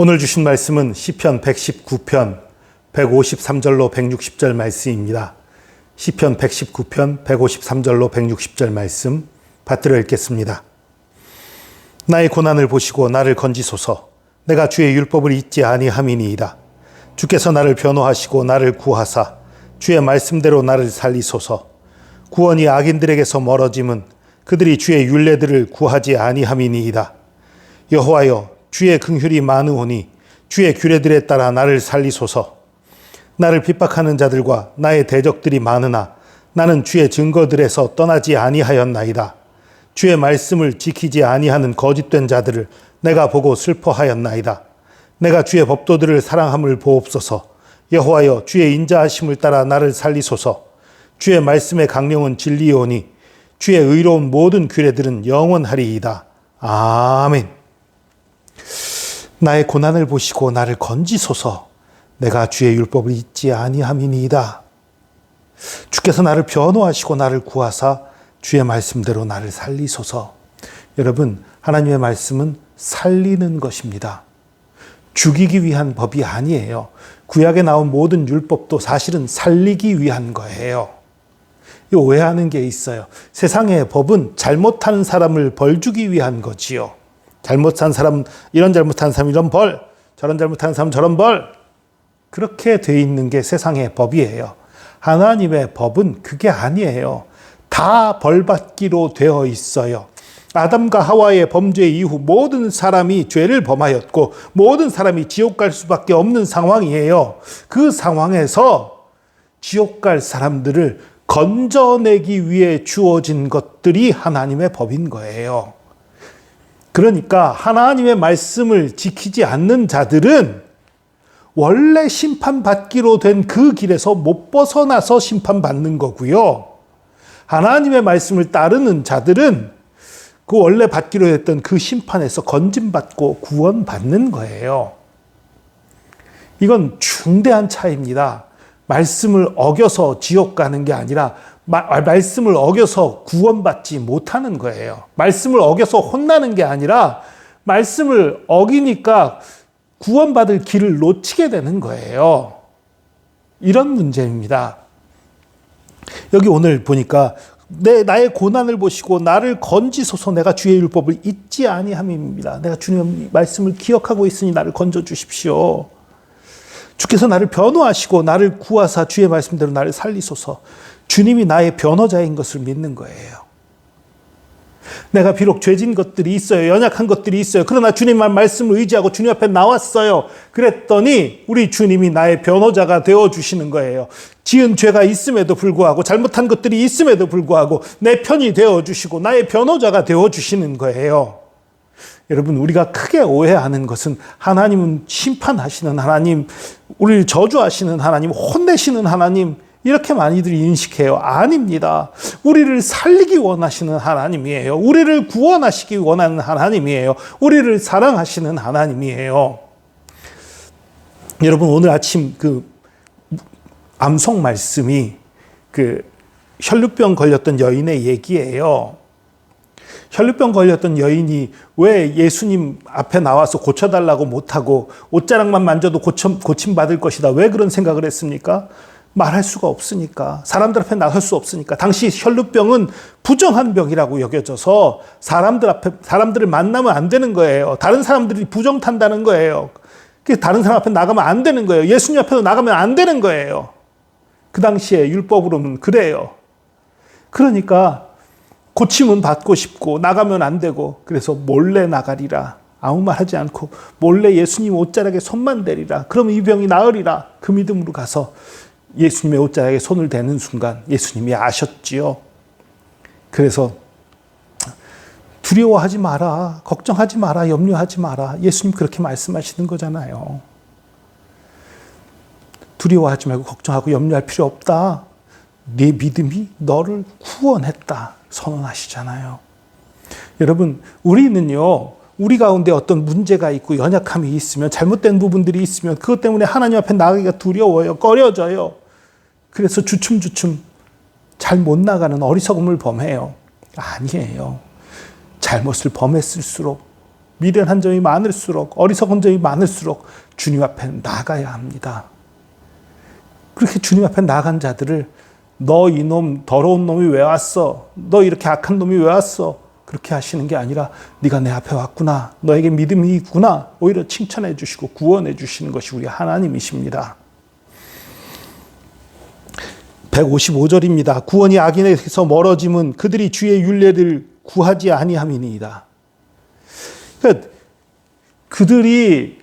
오늘 주신 말씀은 시편 119편 153절로 160절 말씀입니다. 시편 119편 153절로 160절 말씀 받들어 읽겠습니다. 나의 고난을 보시고 나를 건지소서. 내가 주의 율법을 잊지 아니함이니이다. 주께서 나를 변호하시고 나를 구하사 주의 말씀대로 나를 살리소서. 구원이 악인들에게서 멀어짐은 그들이 주의 율례들을 구하지 아니함이니이다. 여호와여, 주의 긍휼이 많으오니 주의 규례들에 따라 나를 살리소서. 나를 핍박하는 자들과 나의 대적들이 많으나 나는 주의 증거들에서 떠나지 아니하였나이다. 주의 말씀을 지키지 아니하는 거짓된 자들을 내가 보고 슬퍼하였나이다. 내가 주의 법도들을 사랑함을 보옵소서. 여호와여, 주의 인자하심을 따라 나를 살리소서. 주의 말씀의 강령은 진리이오니 주의 의로운 모든 규례들은 영원하리이다. 아멘. 나의 고난을 보시고 나를 건지소서. 내가 주의 율법을 잊지 아니함이니이다. 주께서 나를 변호하시고 나를 구하사 주의 말씀대로 나를 살리소서. 여러분, 하나님의 말씀은 살리는 것입니다. 죽이기 위한 법이 아니에요. 구약에 나온 모든 율법도 사실은 살리기 위한 거예요. 오해하는 게 있어요. 세상의 법은 잘못하는 사람을 벌 주기 위한 거지요. 잘못한 사람, 이런 잘못한 사람 이런 벌, 저런 잘못한 사람 저런 벌, 그렇게 돼 있는 게 세상의 법이에요. 하나님의 법은 그게 아니에요. 다 벌받기로 되어 있어요. 아담과 하와의 범죄 이후 모든 사람이 죄를 범하였고 모든 사람이 지옥 갈 수밖에 없는 상황이에요. 그 상황에서 지옥 갈 사람들을 건져내기 위해 주어진 것들이 하나님의 법인 거예요. 그러니까 하나님의 말씀을 지키지 않는 자들은 원래 심판받기로 된 그 길에서 못 벗어나서 심판받는 거고요. 하나님의 말씀을 따르는 자들은 그 원래 받기로 했던 그 심판에서 건짐받고 구원받는 거예요. 이건 중대한 차이입니다. 말씀을 어겨서 지옥 가는 게 아니라 말씀을 어겨서 구원받지 못하는 거예요. 말씀을 어겨서 혼나는 게 아니라 말씀을 어기니까 구원받을 길을 놓치게 되는 거예요. 이런 문제입니다. 여기 오늘 보니까 나의 고난을 보시고 나를 건지소서. 내가 주의 율법을 잊지 아니함입니다. 내가 주님의 말씀을 기억하고 있으니 나를 건져 주십시오. 주께서 나를 변호하시고 나를 구하사 주의 말씀대로 나를 살리소서. 주님이 나의 변호자인 것을 믿는 거예요. 내가 비록 죄진 것들이 있어요. 연약한 것들이 있어요. 그러나 주님만 말씀을 의지하고 주님 앞에 나왔어요. 그랬더니 우리 주님이 나의 변호자가 되어주시는 거예요. 지은 죄가 있음에도 불구하고 잘못한 것들이 있음에도 불구하고 내 편이 되어주시고 나의 변호자가 되어주시는 거예요. 여러분, 우리가 크게 오해하는 것은 하나님은 심판하시는 하나님, 우리를 저주하시는 하나님, 혼내시는 하나님, 이렇게 많이들 인식해요. 아닙니다. 우리를 살리기 원하시는 하나님이에요. 우리를 구원하시기 원하는 하나님이에요. 우리를 사랑하시는 하나님이에요. 여러분, 오늘 아침 암송 말씀이 혈루병 걸렸던 여인의 얘기예요. 혈루병 걸렸던 여인이 왜 예수님 앞에 나와서 고쳐달라고 못하고 옷자락만 만져도 고침받을 것이다. 왜 그런 생각을 했습니까? 말할 수가 없으니까. 사람들 앞에 나설 수 없으니까. 당시 혈루병은 부정한 병이라고 여겨져서 사람들을 만나면 안 되는 거예요. 다른 사람들이 부정탄다는 거예요. 다른 사람 앞에 나가면 안 되는 거예요. 예수님 앞에도 나가면 안 되는 거예요. 그 당시에 율법으로는 그래요. 그러니까 고침은 받고 싶고 나가면 안 되고, 그래서 몰래 나가리라. 아무 말 하지 않고 몰래 예수님 옷자락에 손만 대리라. 그럼 이 병이 나으리라. 그 믿음으로 가서 예수님의 옷자락에 손을 대는 순간 예수님이 아셨지요. 그래서 두려워하지 마라. 걱정하지 마라. 염려하지 마라. 예수님 그렇게 말씀하시는 거잖아요. 두려워하지 말고 걱정하고 염려할 필요 없다. 네 믿음이 너를 구원했다. 선언하시잖아요. 여러분, 우리는요, 우리 가운데 어떤 문제가 있고 연약함이 있으면, 잘못된 부분들이 있으면 그것 때문에 하나님 앞에 나가기가 두려워요. 꺼려져요. 그래서 주춤주춤 잘 못 나가는 어리석음을 범해요. 아니에요. 잘못을 범했을수록 미련한 점이 많을수록, 어리석은 점이 많을수록 주님 앞에 나가야 합니다. 그렇게 주님 앞에 나간 자들을 너 이놈 더러운 놈이 왜 왔어? 너 이렇게 악한 놈이 왜 왔어? 그렇게 하시는 게 아니라 네가 내 앞에 왔구나. 너에게 믿음이 있구나. 오히려 칭찬해 주시고 구원해 주시는 것이 우리 하나님이십니다. 155절입니다. 구원이 악인에게서 멀어짐은 그들이 주의 율례를 구하지 아니함이니이다. 그러니까 그들이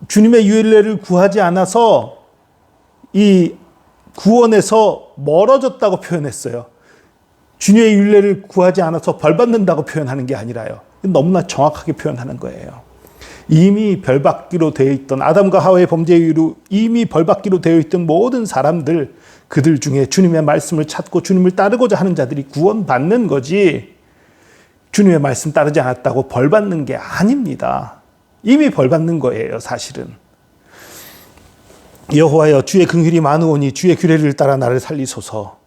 주님의 율례를 구하지 않아서 이 구원에서 멀어졌다고 표현했어요. 주님의 율례를 구하지 않아서 벌 받는다고 표현하는 게 아니라요. 너무나 정확하게 표현하는 거예요. 이미 벌 받기로 되어 있던 아담과 하와의 범죄 이후로 이미 벌 받기로 되어 있던 모든 사람들, 그들 중에 주님의 말씀을 찾고 주님을 따르고자 하는 자들이 구원받는 거지, 주님의 말씀 따르지 않았다고 벌 받는 게 아닙니다. 이미 벌 받는 거예요, 사실은. 여호와여, 주의 긍휼이 많으오니 주의 규례를 따라 나를 살리소서.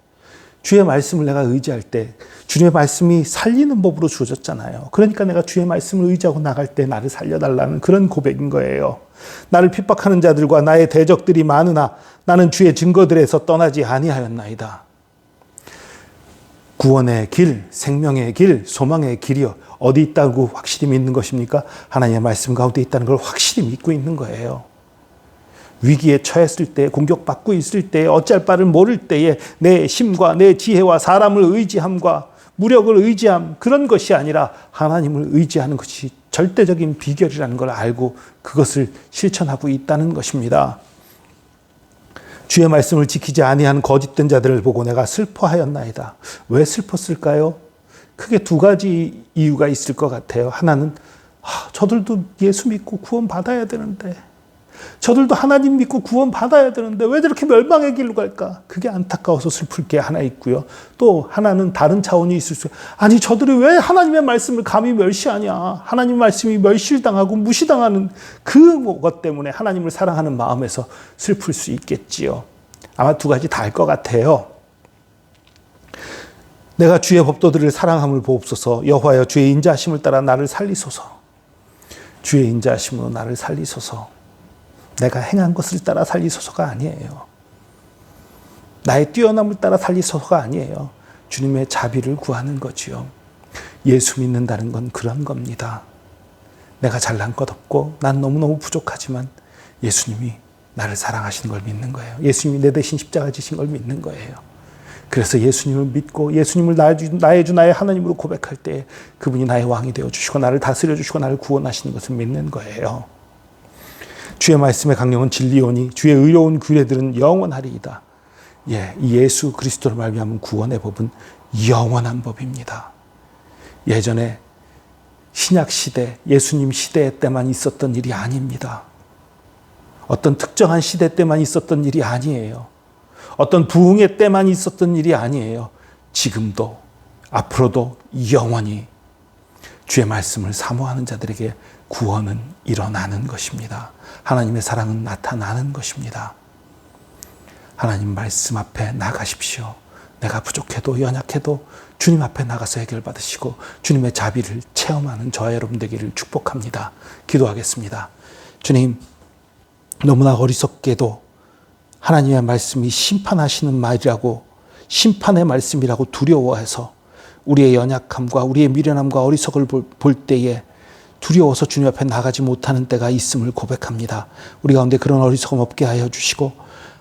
주의 말씀을 내가 의지할 때 주님의 말씀이 살리는 법으로 주어졌잖아요. 그러니까 내가 주의 말씀을 의지하고 나갈 때 나를 살려달라는 그런 고백인 거예요. 나를 핍박하는 자들과 나의 대적들이 많으나 나는 주의 증거들에서 떠나지 아니하였나이다. 구원의 길, 생명의 길, 소망의 길이요, 어디 있다고 확실히 믿는 것입니까? 하나님의 말씀 가운데 있다는 걸 확실히 믿고 있는 거예요. 위기에 처했을 때, 공격받고 있을 때, 어찌할 바를 모를 때에 내 힘과 내 지혜와 사람을 의지함과 무력을 의지함, 그런 것이 아니라 하나님을 의지하는 것이 절대적인 비결이라는 걸 알고 그것을 실천하고 있다는 것입니다. 주의 말씀을 지키지 아니한 거짓된 자들을 보고 내가 슬퍼하였나이다. 왜 슬펐을까요? 크게 두 가지 이유가 있을 것 같아요. 하나는 저들도 예수 믿고 구원 받아야 되는데, 저들도 하나님 믿고 구원 받아야 되는데 왜 저렇게 멸망의 길로 갈까? 그게 안타까워서 슬플 게 하나 있고요. 또 하나는 다른 차원이 있을 수, 아니 저들이 왜 하나님의 말씀을 감히 멸시하냐? 하나님 말씀이 멸시당하고 무시당하는 그것 때문에 하나님을 사랑하는 마음에서 슬플 수 있겠지요. 아마 두 가지 다일 것 같아요. 내가 주의 법도들을 사랑함을 보옵소서. 여호와여, 주의 인자하심을 따라 나를 살리소서. 주의 인자하심으로 나를 살리소서. 내가 행한 것을 따라 살리소서가 아니에요. 나의 뛰어남을 따라 살리소서가 아니에요. 주님의 자비를 구하는 거지요. 예수 믿는다는 건 그런 겁니다. 내가 잘난 것 없고 난 너무너무 부족하지만 예수님이 나를 사랑하시는 걸 믿는 거예요. 예수님이 내 대신 십자가 지신 걸 믿는 거예요. 그래서 예수님을 믿고 예수님을 나의 주 나의 하나님으로 고백할 때 그분이 나의 왕이 되어주시고 나를 다스려 주시고 나를 구원하시는 것을 믿는 거예요. 주의 말씀의 강령은 진리오니 주의 의로운 규례들은 영원하리이다. 이 예수 그리스도를 말미암은 구원의 법은 영원한 법입니다. 예전에 신약 시대, 예수님 시대 때만 있었던 일이 아닙니다. 어떤 특정한 시대 때만 있었던 일이 아니에요. 어떤 부흥의 때만 있었던 일이 아니에요. 지금도 앞으로도 영원히 주의 말씀을 사모하는 자들에게 구원은 일어나는 것입니다. 하나님의 사랑은 나타나는 것입니다. 하나님 말씀 앞에 나가십시오. 내가 부족해도 연약해도 주님 앞에 나가서 해결받으시고 주님의 자비를 체험하는 저와 여러분 되기를 축복합니다. 기도하겠습니다. 주님, 너무나 어리석게도 하나님의 말씀이 심판하시는 말이라고, 심판의 말씀이라고 두려워해서 우리의 연약함과 우리의 미련함과 어리석을 볼 때에 두려워서 주님 앞에 나가지 못하는 때가 있음을 고백합니다. 우리 가운데 그런 어리석음 없게 하여 주시고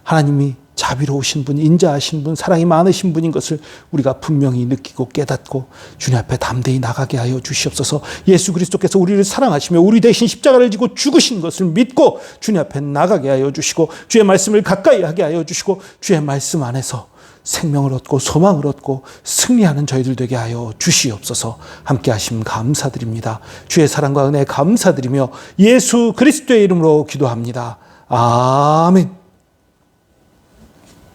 하나님이 자비로우신 분, 인자하신 분, 사랑이 많으신 분인 것을 우리가 분명히 느끼고 깨닫고 주님 앞에 담대히 나가게 하여 주시옵소서. 예수 그리스도께서 우리를 사랑하시며 우리 대신 십자가를 지고 죽으신 것을 믿고 주님 앞에 나가게 하여 주시고 주의 말씀을 가까이 하게 하여 주시고 주의 말씀 안에서 생명을 얻고 소망을 얻고 승리하는 저희들 되게 하여 주시옵소서. 함께 하심 감사드립니다. 주의 사랑과 은혜 감사드리며 예수 그리스도의 이름으로 기도합니다. 아멘.